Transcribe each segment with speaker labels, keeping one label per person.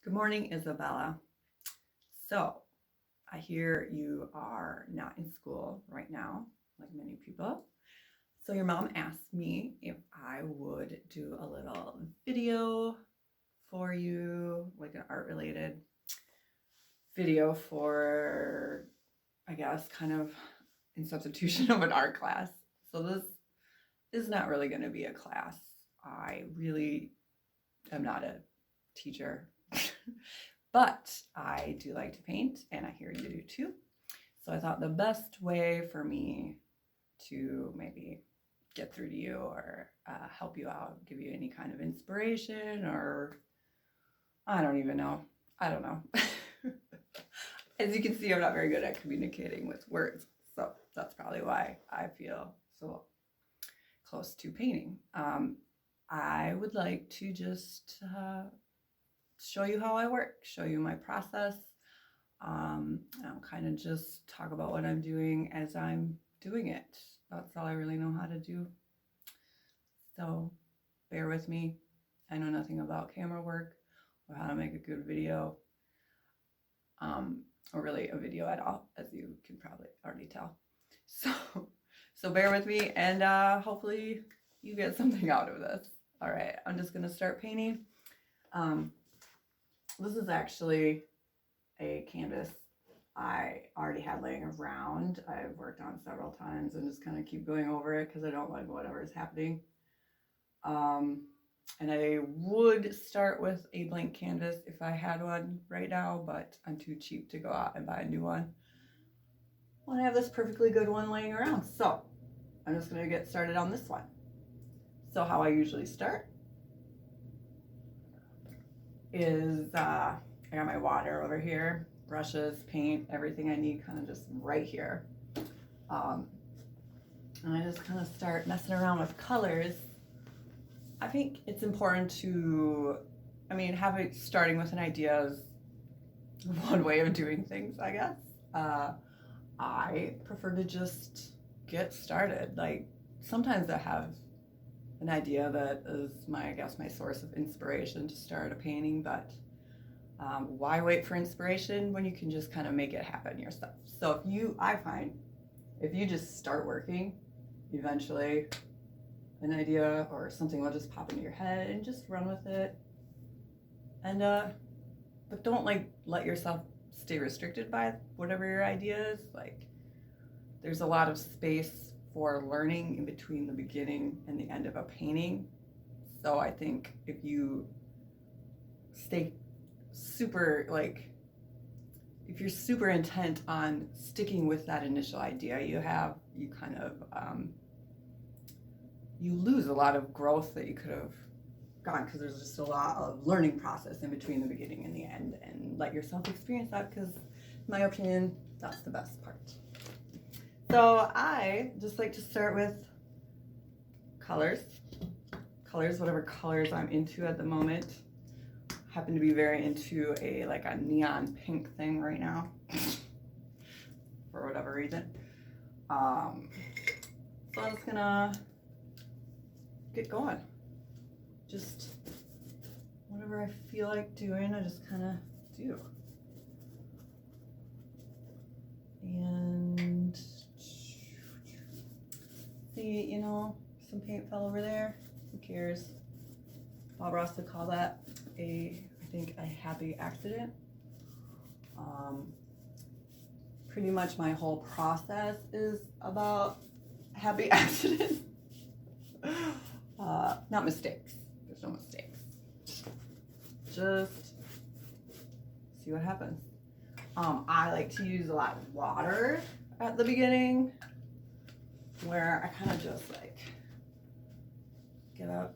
Speaker 1: Good morning, Isabella. So, I hear you are not in school right now, like many people. So, your mom asked me if I would do a little video for you, like an art related video for, I guess, kind of in substitution of an art class. So, this is not really going to be a class. I really am not a teacher. But I do like to paint, and I hear you do too. So I thought the best way for me to maybe get through to you or help you out, give you any kind of inspiration, or I don't even know. I don't know. As you can see, I'm not very good at communicating with words. So that's probably why I feel so close to painting. I would like to just show you how I work, show you my process. I'll kind of just talk about what I'm doing as I'm doing it. That's all I really know how to do. So bear with me. I know nothing about camera work or how to make a good video, or really a video at all, as you can probably already tell. So bear with me, and hopefully you get something out of this. All right, I'm just gonna start painting. This is actually a canvas I already had laying around. I've worked on several times and just kind of keep going over it because I don't like whatever is happening. And I would start with a blank canvas if I had one right now, but I'm too cheap to go out and buy a new one when I have this perfectly good one laying around. So I'm just going to get started on this one. So how I usually start is I got my water over here, brushes, paint, everything I need kind of just right here. And I just kind of start messing around with colors. I think it's important to, have it starting with an idea is one way of doing things, I guess. I prefer to just get started. Like sometimes I have an idea that is my source of inspiration to start a painting, but why wait for inspiration when you can just kind of make it happen yourself? So I find if you just start working, eventually an idea or something will just pop into your head and just run with it. And but don't let yourself stay restricted by whatever your idea is. Like there's a lot of space for learning in between the beginning and the end of a painting. So I think if you stay if you're super intent on sticking with that initial idea you kind of you lose a lot of growth that you could have gone, because there's just a lot of learning process in between the beginning and the end, and let yourself experience that, because in my opinion that's the best part. So I just like to start with colors, whatever colors I'm into at the moment. Happen to be very into a neon pink thing right now for whatever reason. So I'm just gonna get going. Just whatever I feel like doing, I just kind of do. And see, some paint fell over there. Who cares? Bob Ross would call that a happy accident. Pretty much my whole process is about happy accidents. Not mistakes. There's no mistakes. Just see what happens. I like to use a lot of water at the beginning, where I kind of just get up,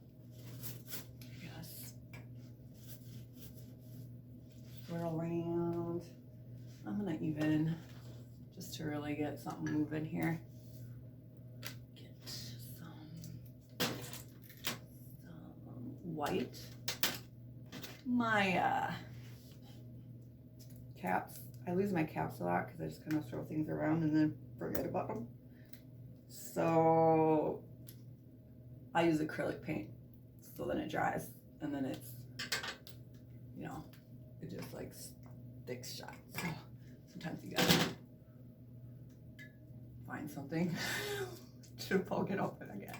Speaker 1: swirl around. I'm gonna even, just to really get something moving here, get some white. My caps, I lose my caps a lot because I just kind of throw things around and then forget about them. So I use acrylic paint, so then it dries, and then it's like thick shot. So sometimes you gotta find something to poke it open again.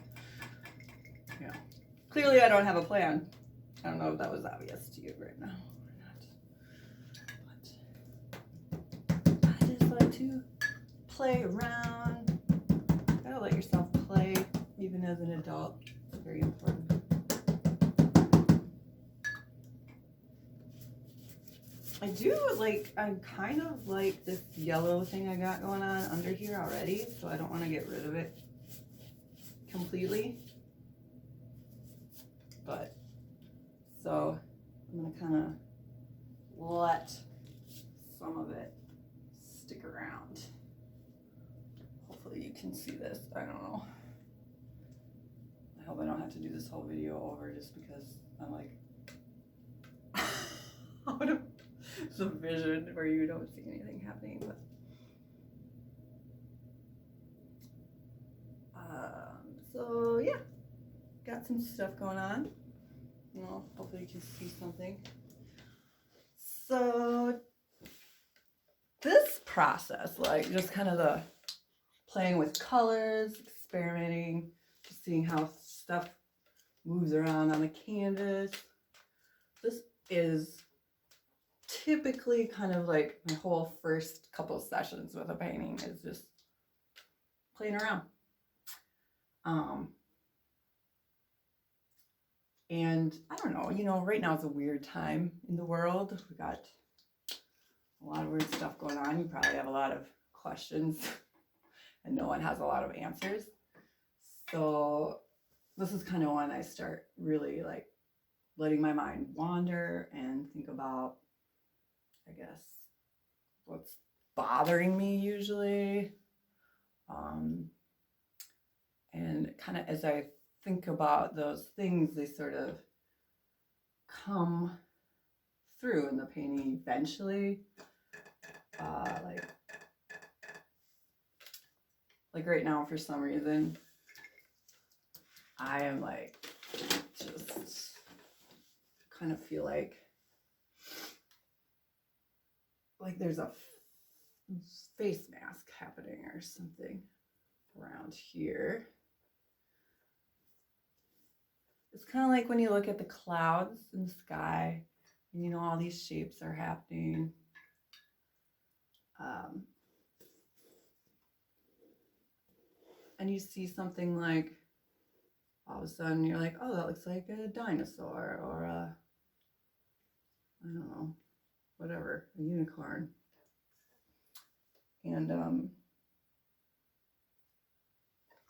Speaker 1: You know, clearly I don't have a plan. I don't know if that was obvious to you right now or not. But I just like to play around. Gotta let yourself play, even as an adult. It's very important. I do like, I kind of like this yellow thing I got going on under here already, so I don't want to get rid of it completely. But, so I'm going to kind of let some of it stick around. Hopefully you can see this. I don't know. I hope I don't have to do this whole video over just because I'm like out of the vision where you don't see anything happening. But so yeah, got some stuff going on. You know, hopefully you can see something. So this process, like just kind of the playing with colors, experimenting, just seeing how stuff moves around on the canvas. This is typically kind of like my whole first couple of sessions with a painting is just playing around. And I don't know, you know, right now it's a weird time in the world. We got a lot of weird stuff going on. You probably have a lot of questions and no one has a lot of answers. So this is kind of when I start really like letting my mind wander and think about, I guess, what's bothering me usually. And kind of as I think about those things, they sort of come through in the painting eventually. Like right now, for some reason, I am like, just kind of feel like there's a face mask happening or something around here. It's kind of like when you look at the clouds in the sky and you know all these shapes are happening. And you see something like, all of a sudden you're like, oh, that looks like a dinosaur or a, I don't know, whatever, a unicorn. And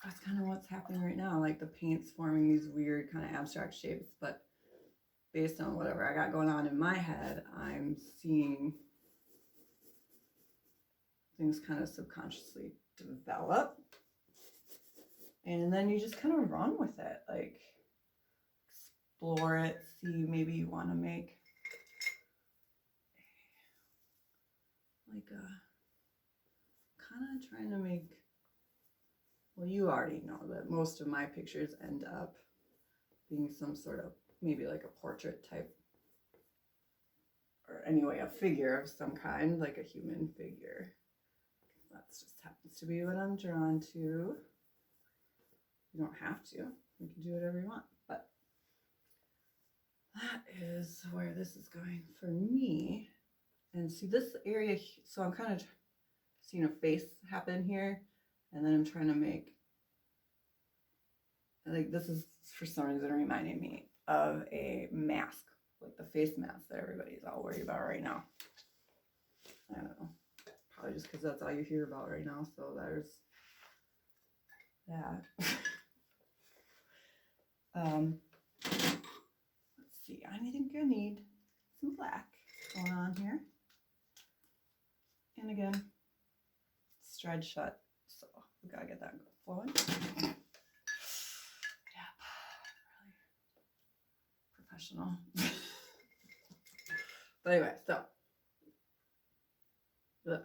Speaker 1: that's kind of what's happening right now. Like the paint's forming these weird kind of abstract shapes, but based on whatever I got going on in my head, I'm seeing things kind of subconsciously develop. And then you just kind of run with it, like explore it, see maybe you want to make like a kind of trying to make, well, you already know that most of my pictures end up being some sort of maybe like a portrait type, or anyway a figure of some kind, like a human figure. That just happens to be what I'm drawn to. You don't have to. You can do whatever you want. But that is where this is going for me. And see this area, so I'm kind of seeing a face happen here. And then I'm trying to make, like this is for some reason reminding me of a mask, like the face mask that everybody's all worried about right now. I don't know. Probably just because that's all you hear about right now. So there's that. Let's see, I think I need some black going on here. And again, stride shut, so we gotta get that flowing. Yeah, really professional. But anyway, so this.